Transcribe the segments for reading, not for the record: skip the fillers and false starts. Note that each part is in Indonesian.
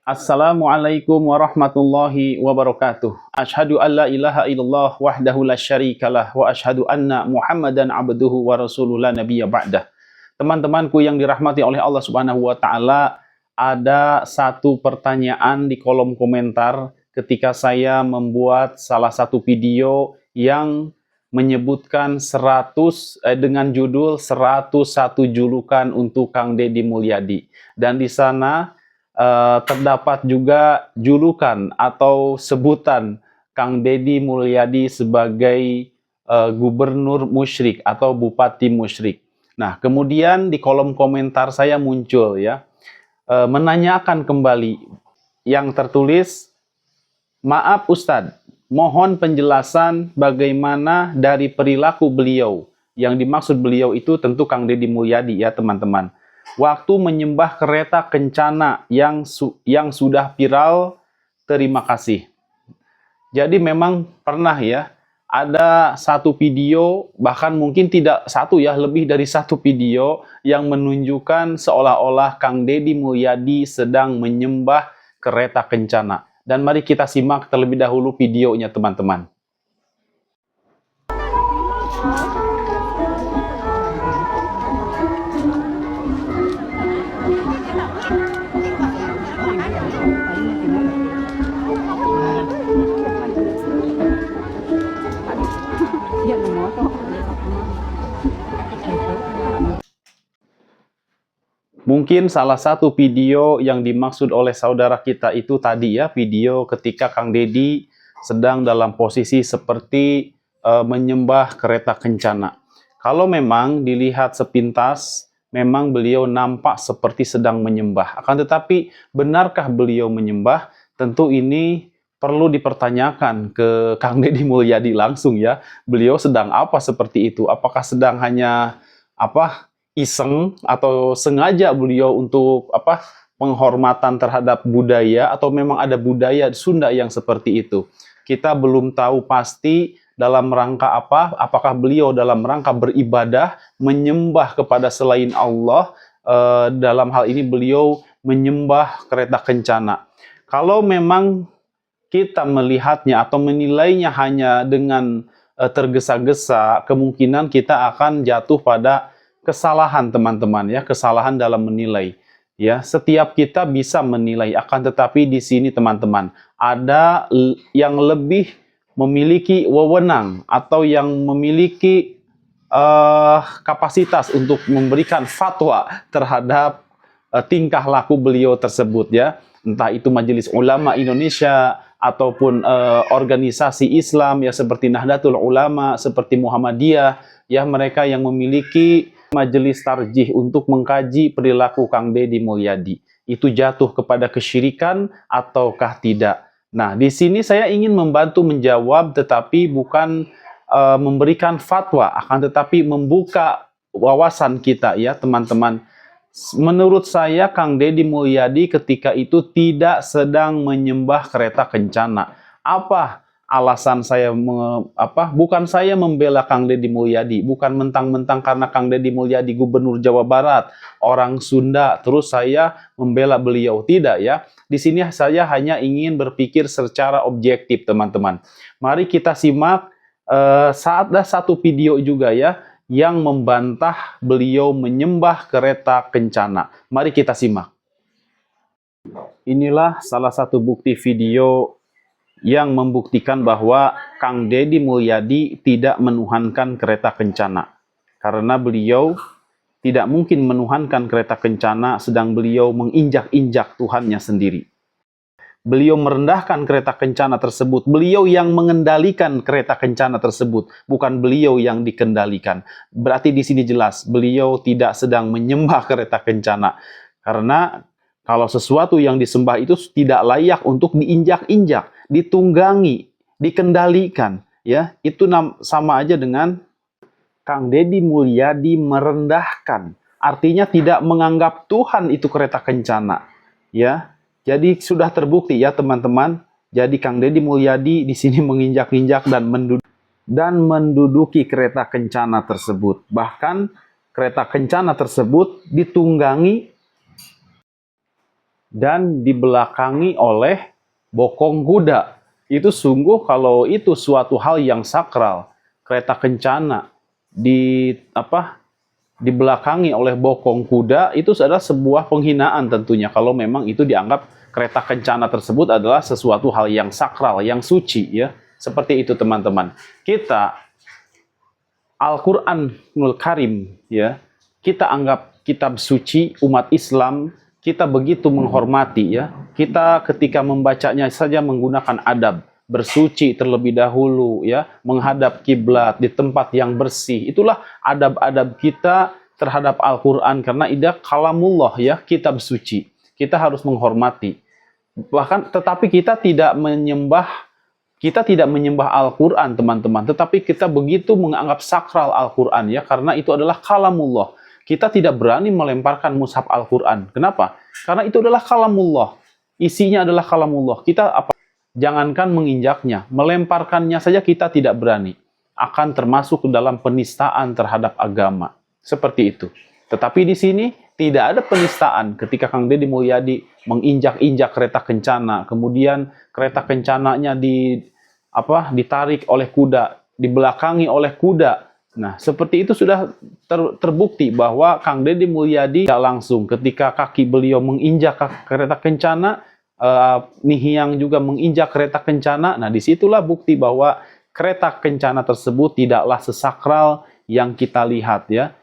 Assalamualaikum warahmatullahi wabarakatuh. Asyhadu an la ilaha illallah wahdahu la syarikalah wa asyhadu anna Muhammadan abduhu wa rasuluhu la nabiyya ba'dah. Teman-temanku yang dirahmati oleh Allah Subhanahu wa taala, ada satu pertanyaan di kolom komentar ketika saya membuat salah satu video yang menyebutkan dengan judul 101 julukan untuk Kang Deddy Mulyadi. Dan di sana terdapat juga julukan atau sebutan Kang Deddy Mulyadi sebagai gubernur musyrik atau bupati musyrik. Nah, kemudian di kolom komentar saya muncul menanyakan kembali yang tertulis, "Maaf Ustadz, mohon penjelasan bagaimana dari perilaku beliau." Yang dimaksud beliau itu tentu Kang Deddy Mulyadi ya teman-teman. Waktu menyembah kereta kencana yang sudah viral, terima kasih. Jadi memang pernah ya, ada satu video, bahkan mungkin tidak satu ya, lebih dari satu video yang menunjukkan seolah-olah Kang Deddy Mulyadi sedang menyembah kereta kencana. Dan mari kita simak terlebih dahulu videonya teman-teman. Mungkin salah satu video yang dimaksud oleh saudara kita itu tadi ya, video ketika Kang Deddy sedang dalam posisi seperti menyembah kereta kencana. Kalau memang dilihat sepintas, memang beliau nampak seperti sedang menyembah. Akan tetapi, benarkah beliau menyembah? Tentu ini perlu dipertanyakan ke Kang Deddy Mulyadi langsung ya. Beliau sedang apa seperti itu? Apakah sedang hanya iseng atau sengaja beliau untuk penghormatan terhadap budaya, atau memang ada budaya Sunda yang seperti itu? Kita belum tahu pasti dalam rangka apa, apakah beliau dalam rangka beribadah, menyembah kepada selain Allah, dalam hal ini beliau menyembah kereta kencana. Kalau memang kita melihatnya atau menilainya hanya dengan tergesa-gesa, kemungkinan kita akan jatuh pada kesalahan teman-teman ya, kesalahan dalam menilai. Ya, setiap kita bisa menilai, akan tetapi di sini teman-teman ada yang lebih memiliki wewenang atau yang memiliki kapasitas untuk memberikan fatwa terhadap tingkah laku beliau tersebut ya. Entah itu Majelis Ulama Indonesia ataupun organisasi Islam ya seperti Nahdlatul Ulama, seperti Muhammadiyah ya, mereka yang memiliki majelis tarjih untuk mengkaji perilaku Kang Deddy Mulyadi. Itu jatuh kepada kesyirikan ataukah tidak? Nah, di sini saya ingin membantu menjawab, tetapi bukan memberikan fatwa, akan tetapi membuka wawasan kita ya teman-teman. Menurut saya Kang Deddy Mulyadi ketika itu tidak sedang menyembah kereta kencana. Apa alasan saya bukan saya membela Kang Deddy Mulyadi, bukan mentang-mentang karena Kang Deddy Mulyadi Gubernur Jawa Barat, orang Sunda, terus saya membela beliau. Tidak ya. Di sini saya hanya ingin berpikir secara objektif, teman-teman. Mari kita simak ada satu video juga ya yang membantah beliau menyembah kereta kencana. Mari kita simak. Inilah salah satu bukti video yang membuktikan bahwa Kang Deddy Mulyadi tidak menuhankan kereta kencana. Karena beliau tidak mungkin menuhankan kereta kencana sedang beliau menginjak-injak Tuhannya sendiri. Beliau merendahkan kereta kencana tersebut. Beliau yang mengendalikan kereta kencana tersebut, bukan beliau yang dikendalikan. Berarti di sini jelas, beliau tidak sedang menyembah kereta kencana. Karena kalau sesuatu yang disembah itu tidak layak untuk diinjak-injak, ditunggangi, dikendalikan, ya. Itu sama aja dengan Kang Deddy Mulyadi merendahkan. Artinya tidak menganggap Tuhan itu kereta kencana, ya. Jadi sudah terbukti ya teman-teman. Jadi Kang Deddy Mulyadi di sini menginjak-injak dan menduduki kereta kencana tersebut. Bahkan kereta kencana tersebut ditunggangi dan dibelakangi oleh bokong kuda. Itu sungguh kalau itu suatu hal yang sakral. Kereta kencana dibelakangi oleh bokong kuda, itu adalah sebuah penghinaan tentunya kalau memang itu dianggap kereta kencana tersebut adalah sesuatu hal yang sakral, yang suci ya. Seperti itu teman-teman. Kita Al-Qur'anul Karim ya, kita anggap kitab suci umat Islam, kita begitu menghormati ya. Kita ketika membacanya saja menggunakan adab, bersuci terlebih dahulu ya, menghadap kiblat di tempat yang bersih. Itulah adab-adab kita terhadap Al-Qur'an, karena ini kalamullah ya, kitab suci. Kita harus menghormati. Bahkan tetapi kita tidak menyembah Al-Qur'an teman-teman, tetapi kita begitu menganggap sakral Al-Qur'an ya, karena itu adalah kalamullah. Kita tidak berani melemparkan mushaf Al-Qur'an. Kenapa? Karena itu adalah kalamullah. Isinya adalah kalamullah. Jangankan menginjaknya, melemparkannya saja kita tidak berani. Akan termasuk dalam penistaan terhadap agama. Seperti itu. Tetapi di sini tidak ada penistaan ketika Kang Deddy Mulyadi menginjak-injak kereta kencana, kemudian kereta kencananya ditarik oleh kuda, dibelakangi oleh kuda. Nah, seperti itu sudah terbukti bahwa Kang Deddy Mulyadi tidak langsung ketika kaki beliau menginjak kereta kencana, Nihiang juga menginjak kereta kencana. Nah, disitulah bukti bahwa kereta kencana tersebut tidaklah sesakral yang kita lihat ya.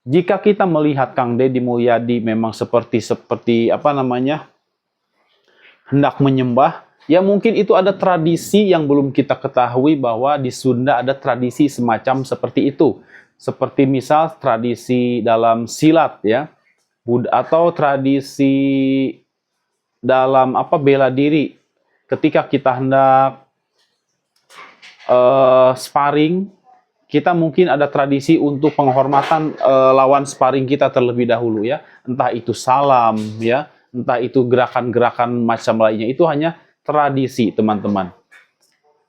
Jika kita melihat Kang Deddy Mulyadi memang seperti hendak menyembah, ya mungkin itu ada tradisi yang belum kita ketahui, bahwa di Sunda ada tradisi semacam seperti itu. Seperti misal tradisi dalam silat ya, atau tradisi dalam bela diri. Ketika kita hendak sparring, kita mungkin ada tradisi untuk penghormatan lawan sparring kita terlebih dahulu ya. Entah itu salam ya, entah itu gerakan-gerakan macam lainnya. Itu hanya tradisi teman-teman.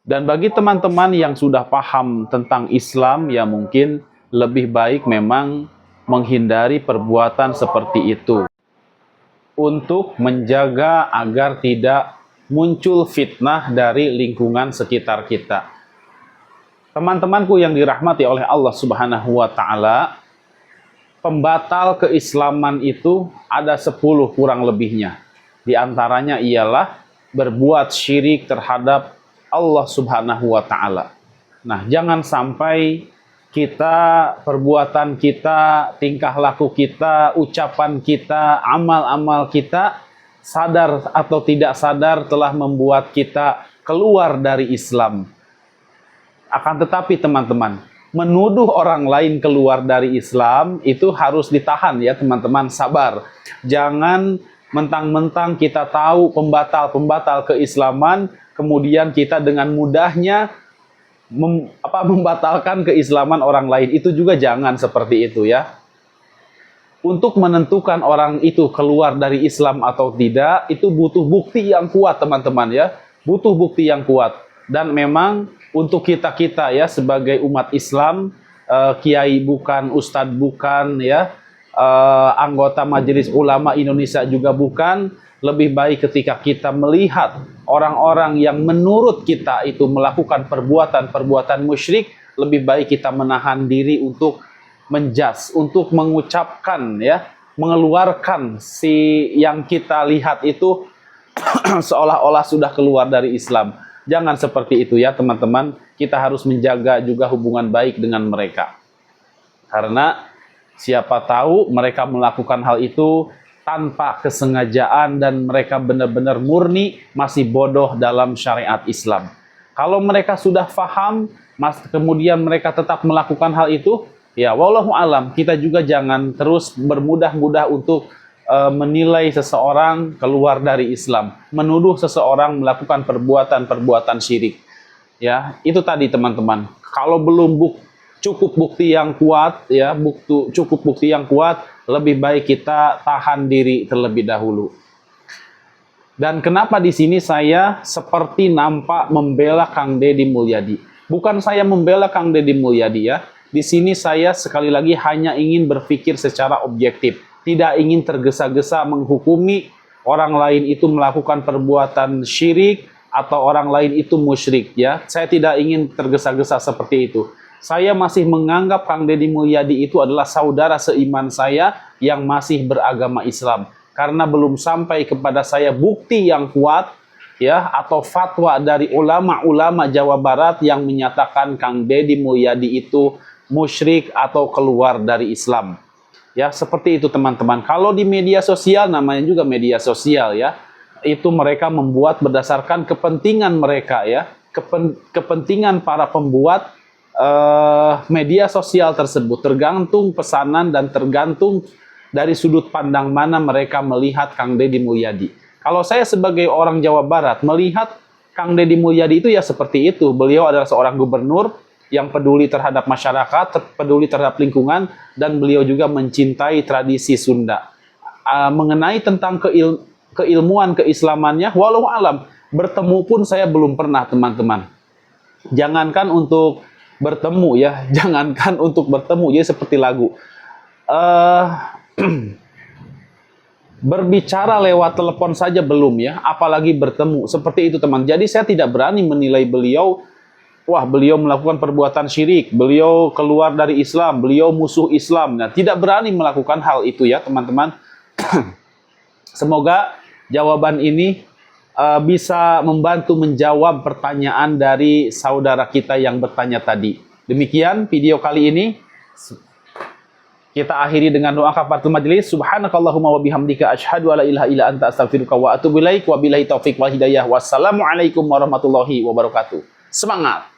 Dan bagi teman-teman yang sudah paham tentang Islam, ya mungkin lebih baik memang menghindari perbuatan seperti itu, untuk menjaga agar tidak muncul fitnah dari lingkungan sekitar kita. Teman-temanku yang dirahmati oleh Allah Subhanahu wa Ta'ala, pembatal keislaman itu ada 10 kurang lebihnya. Di antaranya ialah berbuat syirik terhadap Allah Subhanahu wa Ta'ala. Nah, jangan sampai perbuatan kita, tingkah laku kita, ucapan kita, amal-amal kita, sadar atau tidak sadar telah membuat kita keluar dari Islam. Akan tetapi teman-teman, menuduh orang lain keluar dari Islam itu harus ditahan ya teman-teman, sabar. Jangan mentang-mentang kita tahu pembatal keislaman, kemudian kita dengan mudahnya membatalkan keislaman orang lain. Itu juga jangan seperti itu ya. Untuk menentukan orang itu keluar dari Islam atau tidak, itu butuh bukti yang kuat teman-teman ya. Butuh bukti yang kuat. Dan memang untuk kita ya sebagai umat Islam, kiai bukan, ustadz bukan ya, anggota Majelis Ulama Indonesia juga bukan, lebih baik ketika kita melihat orang-orang yang menurut kita itu melakukan perbuatan musyrik, lebih baik kita menahan diri untuk menjas, untuk mengucapkan ya, mengeluarkan si yang kita lihat itu seolah-olah sudah keluar dari Islam. Jangan seperti itu ya teman-teman. Kita harus menjaga juga hubungan baik dengan mereka. Karena siapa tahu mereka melakukan hal itu tanpa kesengajaan dan mereka benar-benar murni masih bodoh dalam syariat Islam. Kalau mereka sudah paham, kemudian mereka tetap melakukan hal itu, ya wallahu alam, kita juga jangan terus bermudah-mudah untuk menilai seseorang keluar dari Islam, menuduh seseorang melakukan perbuatan syirik. Ya, itu tadi teman-teman. Kalau belum cukup bukti yang kuat ya, cukup bukti yang kuat, lebih baik kita tahan diri terlebih dahulu. Dan kenapa di sini saya seperti nampak membela Kang Deddy Mulyadi? Bukan saya membela Kang Deddy Mulyadi ya. Di sini saya sekali lagi hanya ingin berpikir secara objektif, tidak ingin tergesa-gesa menghukumi orang lain itu melakukan perbuatan syirik atau orang lain itu musyrik ya. Saya tidak ingin tergesa-gesa seperti itu. Saya masih menganggap Kang Deddy Mulyadi itu adalah saudara seiman saya yang masih beragama Islam. Karena belum sampai kepada saya bukti yang kuat ya atau fatwa dari ulama-ulama Jawa Barat yang menyatakan Kang Deddy Mulyadi itu musyrik atau keluar dari Islam. Ya, seperti itu teman-teman. Kalau di media sosial, namanya juga media sosial ya, itu mereka membuat berdasarkan kepentingan mereka ya, kepentingan para pembuat media sosial tersebut, tergantung pesanan dan tergantung dari sudut pandang mana mereka melihat Kang Deddy Mulyadi. Kalau saya sebagai orang Jawa Barat melihat Kang Deddy Mulyadi itu ya seperti itu. Beliau adalah seorang gubernur yang peduli terhadap masyarakat, peduli terhadap lingkungan, dan beliau juga mencintai tradisi Sunda. Mengenai tentang keilmuan keislamannya, walau alam, bertemu pun saya belum pernah teman-teman. Jangankan untuk bertemu ya, jangankan untuk bertemu, jadi seperti lagu. Berbicara lewat telepon saja belum ya, apalagi bertemu, seperti itu teman. Jadi saya tidak berani menilai beliau, wah beliau melakukan perbuatan syirik, beliau keluar dari Islam, beliau musuh Islam. Nah, tidak berani melakukan hal itu ya teman-teman. Semoga jawaban ini bisa membantu menjawab pertanyaan dari saudara kita yang bertanya tadi. Demikian video kali ini. Kita akhiri dengan doa kafaratul majelis. Subhanakallahumma wa bihamdika asyhadu alla ilaha illa anta astaghfiruka wa atubu ilaik. Wabillahi taufik wal hidayah. Wassalamualaikum warahmatullahi wabarakatuh. Semangat!